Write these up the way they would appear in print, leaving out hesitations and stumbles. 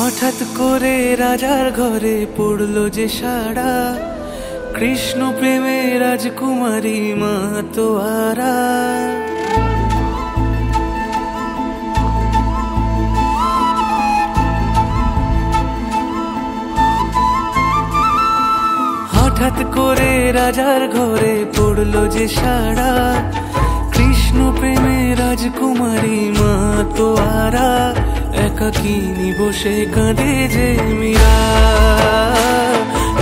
হঠাৎ করে রাজার ঘরে পড়লো যে সাড়া, কৃষ্ণ প্রেমে রাজকুমারী মাতোয়ারা। হঠাৎ করে রাজার ঘরে পড়লো যে সাড়া, কৃষ্ণ প্রেমে রাজকুমারী মাতোয়ারা। একাকিনী বসে কাঁদে যে মীরা,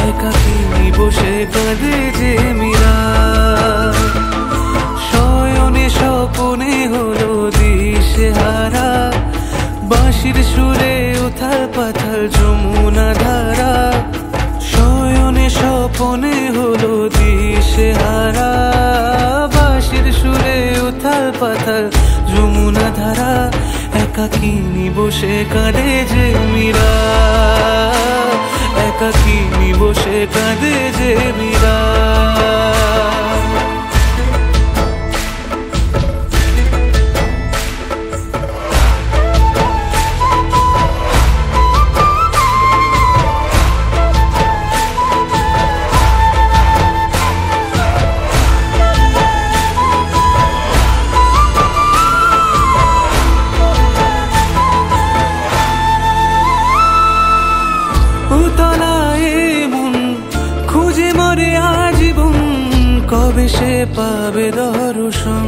একাকিনী বসে কাঁদে যে মীরা। শয়নে স্বপনে হলো দিশেহারা, বাঁশির সুরে উথাল পাথাল যমুনা ধারা। শয়নে স্বপনে হলো দিশেহারা, বাঁশির সুরে উথাল পাথাল যমুনা ধারা। একাকিনী বসে কাঁদে যে মীরা, একাকিনী বসে কাঁদে যে মীরা। খুঁজে মরে আজীবন, কবে সে পাবে দর্শন।